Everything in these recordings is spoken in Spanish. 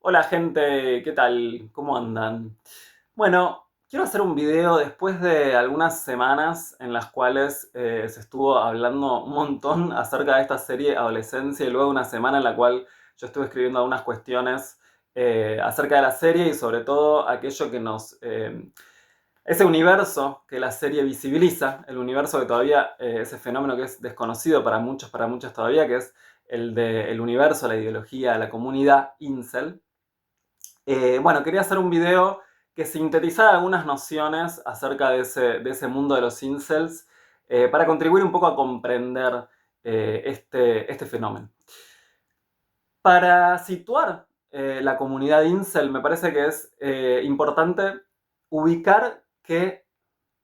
Hola gente, ¿qué tal? ¿Cómo andan? Bueno, quiero hacer un video después de algunas semanas en las cuales se estuvo hablando un montón acerca de esta serie Adolescencia y luego una semana en la cual yo estuve escribiendo algunas cuestiones acerca de la serie y sobre todo aquello que ese universo que la serie visibiliza, el universo que todavía, ese fenómeno que es desconocido para muchos, para muchas todavía, que es el universo, la ideología, la comunidad incel. Bueno, quería hacer un video que sintetizara algunas nociones acerca de ese mundo de los incels para contribuir un poco a comprender este fenómeno. Para situar la comunidad incel, me parece que es importante ubicar que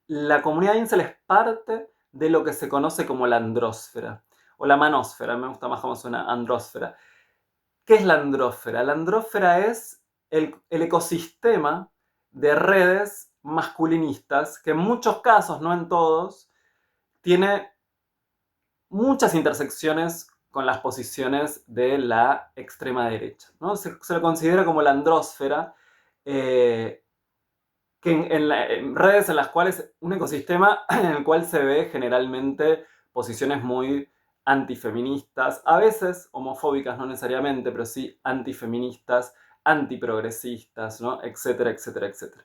la comunidad incel es parte de lo que se conoce como la andrósfera o la manósfera, me gusta más cómo suena andrósfera. ¿Qué es la andrósfera? La andrósfera es el ecosistema de redes masculinistas que en muchos casos, no en todos, tiene muchas intersecciones con las posiciones de la extrema derecha, ¿no? Se lo considera como la andrósfera, eh, que en redes en las cuales un ecosistema en el cual se ve generalmente posiciones muy antifeministas, a veces homofóbicas, no necesariamente, pero sí antifeministas, antiprogresistas, ¿no? Etcétera, etcétera, etcétera.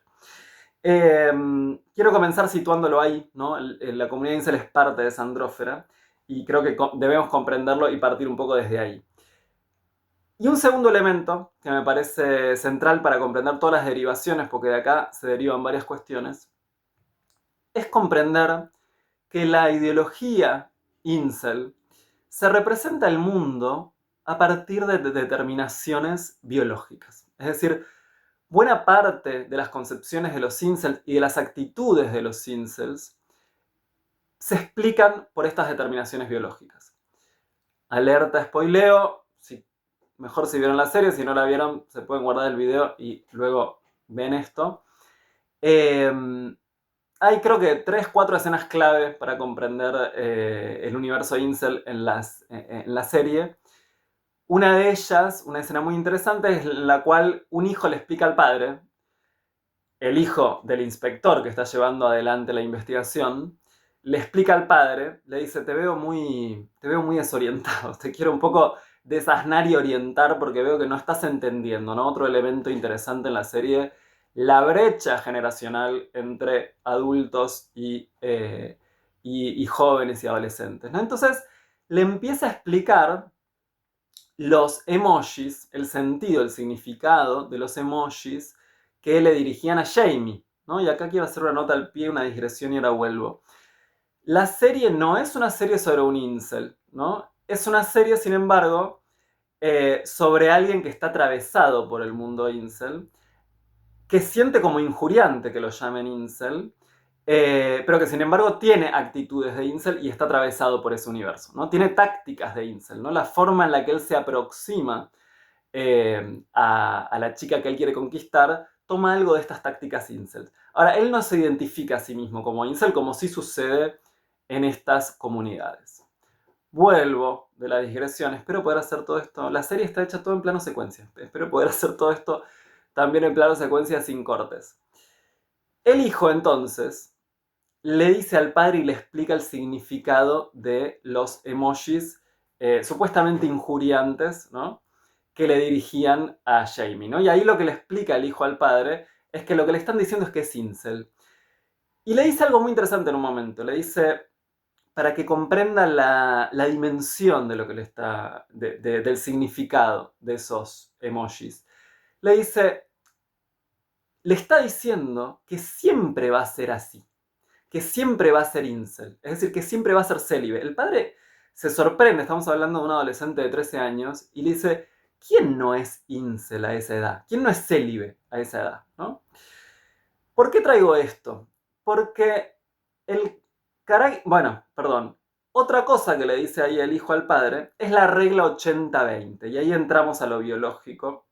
Quiero comenzar situándolo ahí, ¿no? La comunidad incel es parte de esa andrósfera y creo que debemos comprenderlo y partir un poco desde ahí. Y un segundo elemento que me parece central para comprender todas las derivaciones, porque de acá se derivan varias cuestiones, es comprender que la ideología incel se representa el mundo a partir de determinaciones biológicas. Es decir, buena parte de las concepciones de los incels y de las actitudes de los incels se explican por estas determinaciones biológicas. Alerta spoileo, mejor si vieron la serie, si no la vieron se pueden guardar el video y luego ven esto. Hay creo que 3, 4 escenas clave para comprender el universo incel en la serie. Una de ellas, una escena muy interesante, es la cual un hijo le explica al padre, el hijo del inspector que está llevando adelante la investigación, le explica al padre, le dice, te veo muy desorientado, te quiero un poco desasnar y orientar porque veo que no estás entendiendo, ¿no? Otro elemento interesante en la serie, la brecha generacional entre adultos y jóvenes y adolescentes, ¿no? Entonces, le empieza a explicar los emojis, el sentido, el significado de los emojis que le dirigían a Jamie, ¿no? Y acá quiero hacer una nota al pie, una digresión y ahora vuelvo. La serie no es una serie sobre un incel, ¿no? Es una serie, sin embargo, sobre alguien que está atravesado por el mundo incel, que siente como injuriante que lo llamen incel, pero que sin embargo tiene actitudes de incel y está atravesado por ese universo, ¿no? Tiene tácticas de incel, ¿no? La forma en la que él se aproxima a la chica que él quiere conquistar, toma algo de estas tácticas incel. Ahora, él no se identifica a sí mismo como incel, como sí sucede en estas comunidades. Vuelvo de la digresión, espero poder hacer todo esto. La serie está hecha todo en plano secuencia. Espero poder hacer todo esto también en plano secuencia sin cortes. El hijo entonces le dice al padre y le explica el significado de los emojis supuestamente injuriantes, ¿no? Que le dirigían a Jamie, ¿no? Y ahí lo que le explica el hijo al padre es que lo que le están diciendo es que es incel. Y le dice algo muy interesante en un momento. Le dice, para que comprenda la dimensión de lo que le está, del significado de esos emojis. Le dice, le está diciendo que siempre va a ser así, que siempre va a ser incel, es decir, que siempre va a ser célibe. El padre se sorprende, estamos hablando de un adolescente de 13 años, y le dice, ¿quién no es incel a esa edad? ¿Quién no es célibe a esa edad? ¿No? ¿Por qué traigo esto? Porque el caray, bueno, perdón, otra cosa que le dice ahí el hijo al padre es la regla 80-20, y ahí entramos a lo biológico,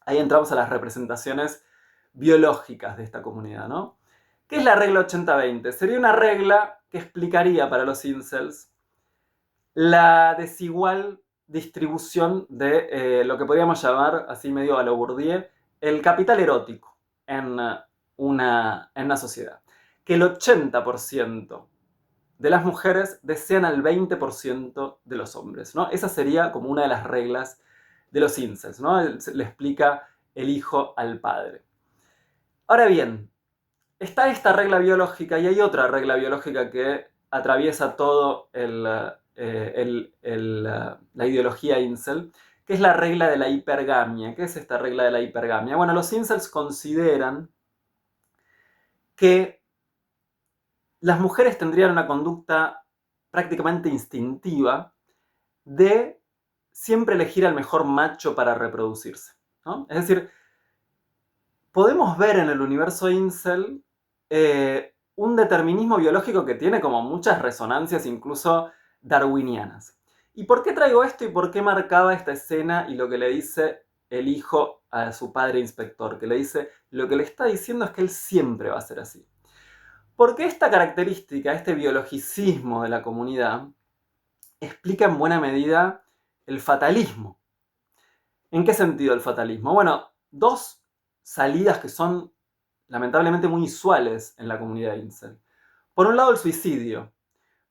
ahí entramos a las representaciones biológicas de esta comunidad, ¿no? ¿Qué es la regla 80-20? Sería una regla que explicaría para los incels la desigual distribución de lo que podríamos llamar, así medio a lo Bourdieu, el capital erótico en una sociedad. Que el 80% de las mujeres desean al 20% de los hombres, ¿no? Esa sería como una de las reglas de los incels, ¿no? Le explica el hijo al padre. Ahora bien, está esta regla biológica y hay otra regla biológica que atraviesa todo la ideología incel, que es la regla de la hipergamia. ¿Qué es esta regla de la hipergamia? Bueno, los incels consideran que las mujeres tendrían una conducta prácticamente instintiva de siempre elegir al mejor macho para reproducirse, ¿no? Es decir, podemos ver en el universo incel un determinismo biológico que tiene como muchas resonancias, incluso darwinianas. ¿Y por qué traigo esto y por qué marcaba esta escena y lo que le dice el hijo a su padre inspector? Que le dice, lo que le está diciendo es que él siempre va a ser así. Porque esta característica, este biologicismo de la comunidad, explica en buena medida el fatalismo. ¿En qué sentido el fatalismo? Bueno, dos salidas que son lamentablemente muy usuales en la comunidad incel. Por un lado, el suicidio.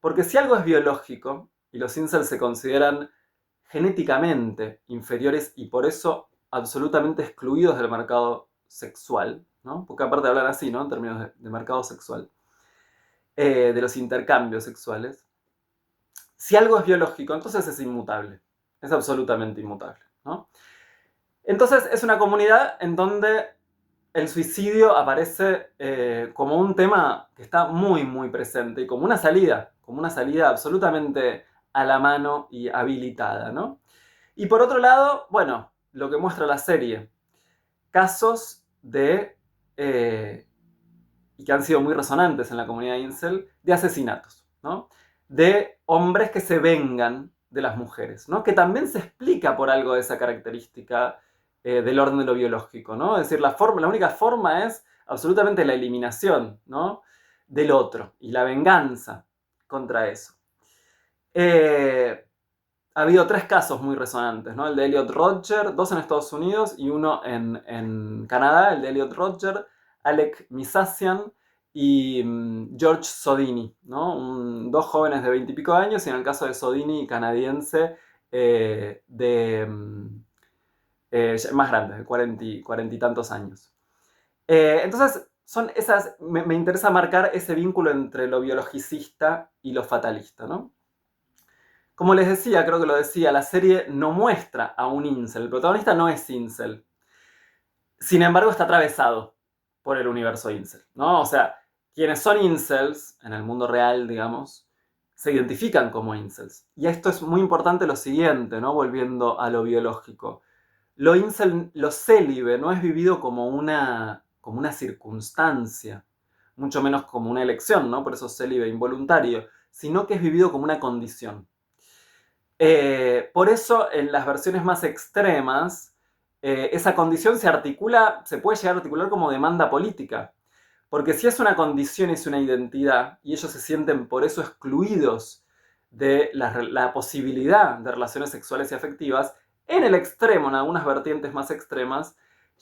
Porque si algo es biológico, y los incels se consideran genéticamente inferiores y por eso absolutamente excluidos del mercado sexual, ¿no? Porque aparte hablan así, ¿no? En términos de mercado sexual, de los intercambios sexuales. Si algo es biológico, entonces es inmutable. Es absolutamente inmutable, ¿no? Entonces es una comunidad en donde el suicidio aparece como un tema que está muy, muy presente y como una salida absolutamente a la mano y habilitada, ¿no? Y por otro lado, bueno, lo que muestra la serie, casos y que han sido muy resonantes en la comunidad incel, de asesinatos, ¿no? De hombres que se vengan de las mujeres, ¿no? Que también se explica por algo de esa característica del orden de lo biológico, ¿no? Es decir, la única forma es absolutamente la eliminación, ¿no? Del otro y la venganza contra eso. Ha habido 3 casos muy resonantes, ¿no? El de Elliot Rodger, 2 en Estados Unidos y uno en Canadá, el de Elliot Rodger, Alec Misasian y George Sodini, ¿no? 2 jóvenes de 20 y pico de años, y en el caso de Sodini, canadiense, más grande, de 40 y tantos años. Entonces, son esas, me interesa marcar ese vínculo entre lo biologicista y lo fatalista, ¿no? Como les decía, creo que lo decía, la serie no muestra a un incel. El protagonista no es incel. Sin embargo, está atravesado por el universo incel, ¿no? O sea, quienes son incels en el mundo real, digamos, se identifican como incels. Y esto es muy importante lo siguiente, ¿no? Volviendo a lo biológico. Lo incel, lo célibe, no es vivido como una circunstancia, mucho menos como una elección, ¿no? Por eso célibe involuntario, sino que es vivido como una condición. Por eso en las versiones más extremas, esa condición se puede llegar a articular como demanda política. Porque si es una condición, es una identidad, y ellos se sienten por eso excluidos de la posibilidad de relaciones sexuales y afectivas, en el extremo, en algunas vertientes más extremas,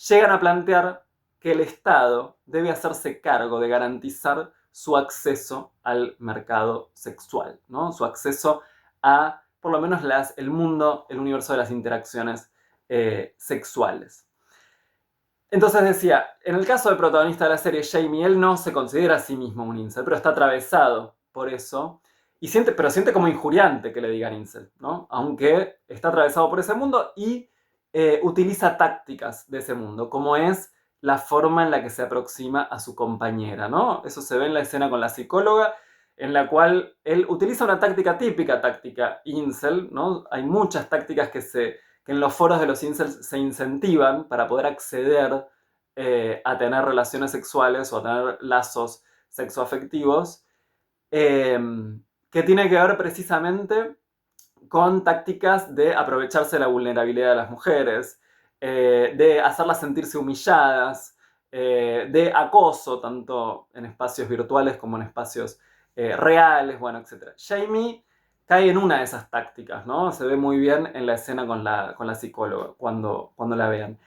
llegan a plantear que el Estado debe hacerse cargo de garantizar su acceso al mercado sexual, ¿no? Su acceso a, por lo menos, el mundo, el universo de las interacciones sexuales. Entonces decía, en el caso del protagonista de la serie, Jamie, él no se considera a sí mismo un incel, pero está atravesado por eso, pero siente como injuriante que le digan incel, ¿no? Aunque está atravesado por ese mundo y utiliza tácticas de ese mundo, como es la forma en la que se aproxima a su compañera, ¿no? Eso se ve en la escena con la psicóloga, en la cual él utiliza una táctica típica, táctica incel, ¿no? Hay muchas tácticas que en los foros de los incels se incentivan para poder acceder a tener relaciones sexuales o a tener lazos sexoafectivos, que tiene que ver precisamente con tácticas de aprovecharse de la vulnerabilidad de las mujeres, de hacerlas sentirse humilladas, de acoso, tanto en espacios virtuales como en espacios reales, bueno, etc. Jamie cae en una de esas tácticas, ¿no? Se ve muy bien en la escena con la psicóloga, cuando la vean.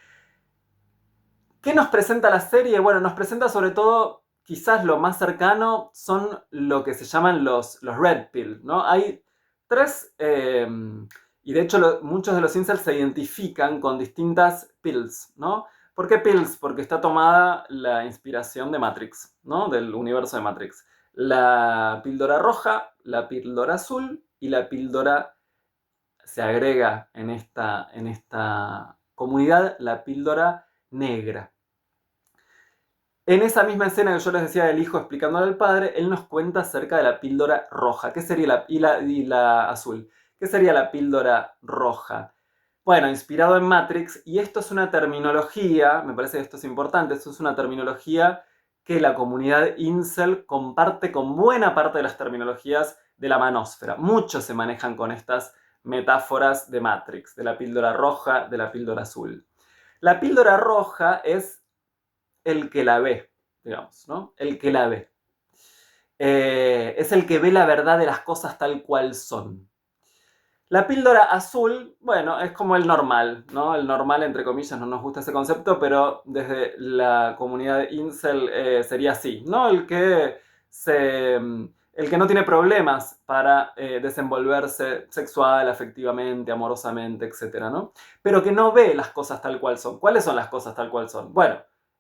¿Qué nos presenta la serie? Bueno, nos presenta sobre todo, quizás lo más cercano, son lo que se llaman los red pill, ¿no? Hay tres, y de hecho muchos de los incels se identifican con distintas pills, ¿no? ¿Por qué pills? Porque está tomada la inspiración de Matrix, ¿no? Del universo de Matrix. La píldora roja, la píldora azul y la píldora, se agrega en esta comunidad, la píldora negra. En esa misma escena que yo les decía del hijo explicándole al padre, él nos cuenta acerca de la píldora roja. ¿Qué sería y la azul? ¿Qué sería la píldora roja? Bueno, inspirado en Matrix, y esto es una terminología, me parece que esto es importante, esto es una terminología que la comunidad incel comparte con buena parte de las terminologías de la manósfera. Muchos se manejan con estas metáforas de Matrix, de la píldora roja, de la píldora azul. La píldora roja es el que la ve, digamos, ¿no? El que la ve. Es el que ve la verdad de las cosas tal cual son. La píldora azul, bueno, es como el normal, ¿no? El normal, entre comillas, no nos gusta ese concepto, pero desde la comunidad incel sería así, ¿no? El que no tiene problemas para desenvolverse sexual, afectivamente, amorosamente, etc., ¿no? Pero que no ve las cosas tal cual son. ¿Cuáles son las cosas tal cual son? Bueno,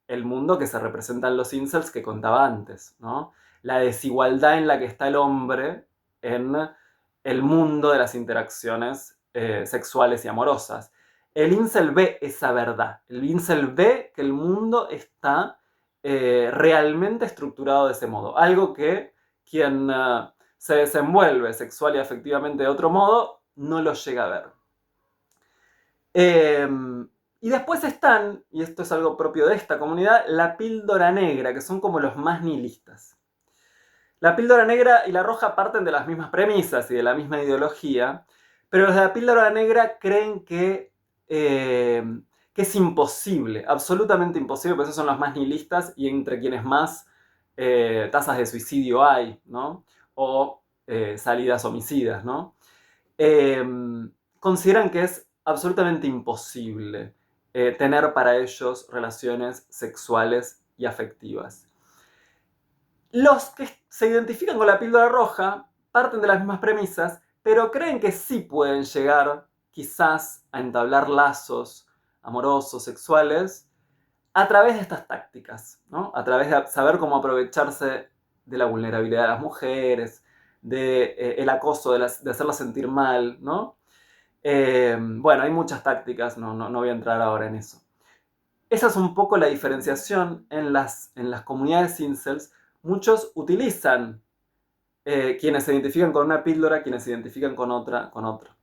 el mundo que se representa en los incels que contaba antes, ¿no? La desigualdad en la que está el hombre en el mundo de las interacciones sexuales y amorosas. El incel ve esa verdad. El incel ve que el mundo está realmente estructurado de ese modo. Algo que quien se desenvuelve sexual y afectivamente de otro modo no lo llega a ver. Y después están, y esto es algo propio de esta comunidad, la píldora negra, que son como los más nihilistas. La píldora negra y la roja parten de las mismas premisas y de la misma ideología, pero los de la píldora negra creen que es imposible, absolutamente imposible, por eso son los más nihilistas y entre quienes más tasas de suicidio hay, ¿no? O salidas homicidas, ¿no? Eh, Consideran que es absolutamente imposible tener para ellos relaciones sexuales y afectivas. Los que se identifican con la píldora roja parten de las mismas premisas, pero creen que sí pueden llegar quizás a entablar lazos amorosos, sexuales, a través de estas tácticas, ¿no? A través de saber cómo aprovecharse de la vulnerabilidad de las mujeres, del acoso, de hacerlas sentir mal, ¿no? Bueno, hay muchas tácticas, no voy a entrar ahora en eso. Esa es un poco la diferenciación en las comunidades incels. Muchos utilizan quienes se identifican con una píldora, quienes se identifican con otra, con otra.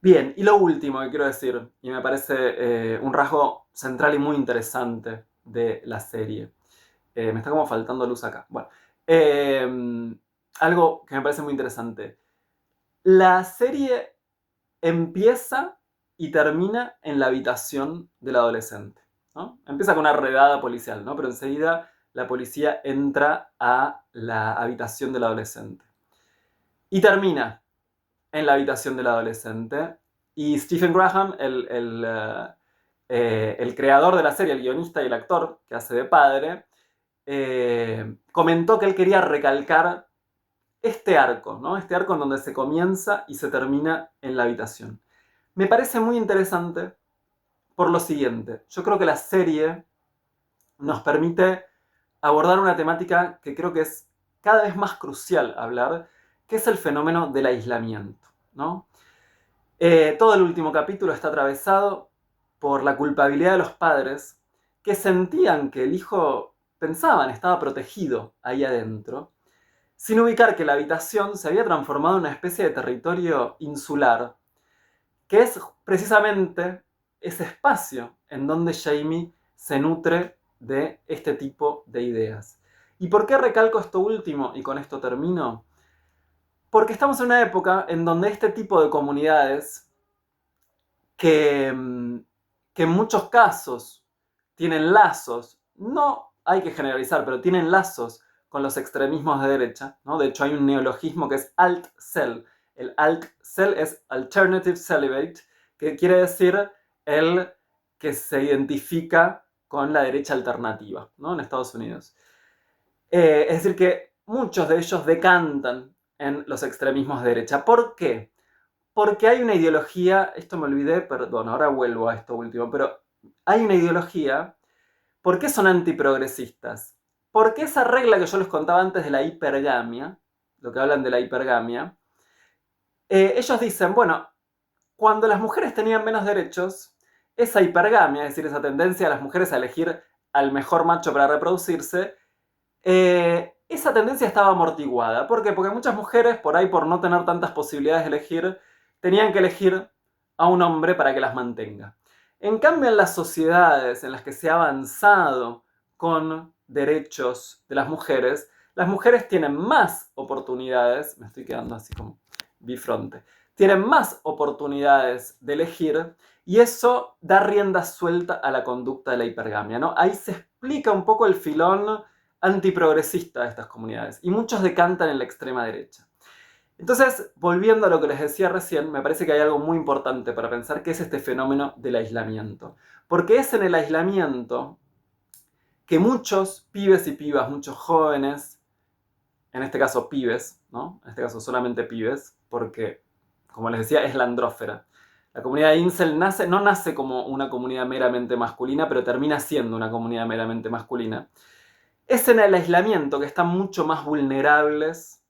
Bien, y lo último que quiero decir, y me parece un rasgo central y muy interesante de la serie. Me está como faltando luz acá. Bueno, algo que me parece muy interesante. La serie empieza y termina en la habitación del adolescente, ¿no? Empieza con una redada policial, ¿no? Pero enseguida la policía entra a la habitación del adolescente. Y termina en la habitación del adolescente. Y Stephen Graham, el creador de la serie, el guionista y el actor que hace de padre, comentó que él quería recalcar este arco, ¿no? Este arco en donde se comienza y se termina en la habitación. Me parece muy interesante por lo siguiente. Yo creo que la serie nos permite abordar una temática que creo que es cada vez más crucial hablar, que es el fenómeno del aislamiento, ¿no? Todo el último capítulo está atravesado por la culpabilidad de los padres que sentían que el hijo, pensaban, estaba protegido ahí adentro, sin ubicar que la habitación se había transformado en una especie de territorio insular, que es precisamente ese espacio en donde Jamie se nutre de este tipo de ideas. ¿Y por qué recalco esto último y con esto termino? Porque estamos en una época en donde este tipo de comunidades que en muchos casos tienen lazos, no hay que generalizar, pero tienen lazos con los extremismos de derecha, ¿no? De hecho, hay un neologismo que es alt-cel. El alt-cel es Alternative Celibate, que quiere decir el que se identifica con la derecha alternativa, ¿no? En Estados Unidos. Es decir, que muchos de ellos decantan en los extremismos de derecha. ¿Por qué? Porque hay una ideología, esto me olvidé, perdón, ahora vuelvo a esto último, pero hay una ideología. ¿Por qué son antiprogresistas? Porque esa regla que yo les contaba antes de la hipergamia, lo que hablan de la hipergamia, ellos dicen, bueno, cuando las mujeres tenían menos derechos, esa hipergamia, es decir, esa tendencia de las mujeres a elegir al mejor macho para reproducirse, esa tendencia estaba amortiguada. ¿Por qué? Porque muchas mujeres, por ahí por no tener tantas posibilidades de elegir, tenían que elegir a un hombre para que las mantenga. En cambio, en las sociedades en las que se ha avanzado con derechos de las mujeres tienen más oportunidades, me estoy quedando así como bifronte, tienen más oportunidades de elegir y eso da rienda suelta a la conducta de la hipergamia, ¿no? Ahí se explica un poco el filón antiprogresista de estas comunidades y muchos decantan en la extrema derecha. Entonces, volviendo a lo que les decía recién, me parece que hay algo muy importante para pensar, que es este fenómeno del aislamiento. Porque es en el aislamiento que muchos pibes y pibas, muchos jóvenes, en este caso pibes, ¿no? En este caso solamente pibes, porque, como les decía, es la andrósfera. La comunidad incel no nace como una comunidad meramente masculina, pero termina siendo una comunidad meramente masculina. Es en el aislamiento que están mucho más vulnerables,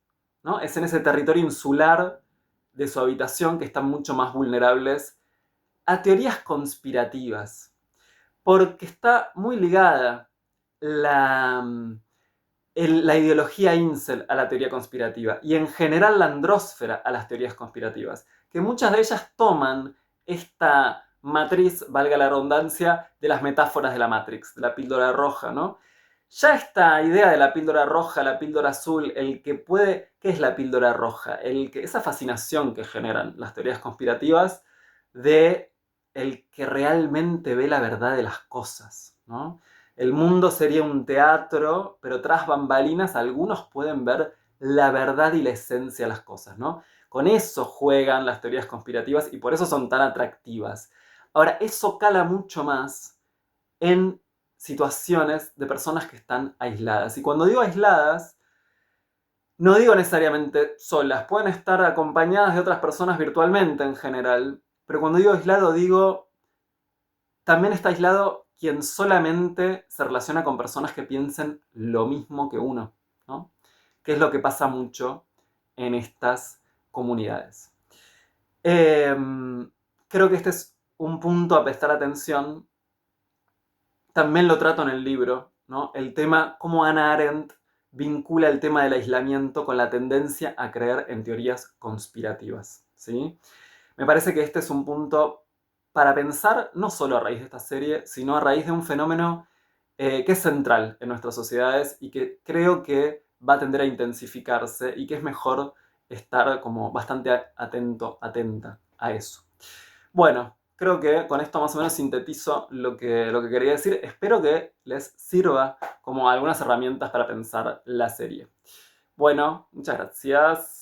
¿no? Es en ese territorio insular de su habitación que están mucho más vulnerables a teorías conspirativas, porque está muy ligada la, la ideología incel a la teoría conspirativa y en general la andrósfera a las teorías conspirativas, que muchas de ellas toman esta matriz, valga la redundancia, de las metáforas de la Matrix, de la píldora roja, ¿no? Ya esta idea de la píldora roja, la píldora azul, el que puede... ¿Qué es la píldora roja? Esa fascinación que generan las teorías conspirativas de el que realmente ve la verdad de las cosas, ¿no? El mundo sería un teatro, pero tras bambalinas algunos pueden ver la verdad y la esencia de las cosas, ¿no? Con eso juegan las teorías conspirativas y por eso son tan atractivas. Ahora, eso cala mucho más en situaciones de personas que están aisladas. Y cuando digo aisladas, no digo necesariamente solas, pueden estar acompañadas de otras personas virtualmente en general, pero cuando digo aislado digo, también está aislado quien solamente se relaciona con personas que piensen lo mismo que uno, ¿no? Que es lo que pasa mucho en estas comunidades. Creo que este es un punto a prestar atención. También lo trato en el libro, ¿no? El tema, cómo Hannah Arendt vincula el tema del aislamiento con la tendencia a creer en teorías conspirativas, ¿sí? Me parece que este es un punto para pensar no solo a raíz de esta serie, sino a raíz de un fenómeno que es central en nuestras sociedades y que creo que va a tender a intensificarse y que es mejor estar como bastante atento, atenta a eso. Bueno, creo que con esto más o menos sintetizo lo que quería decir. Espero que les sirva como algunas herramientas para pensar la serie. Bueno, muchas gracias.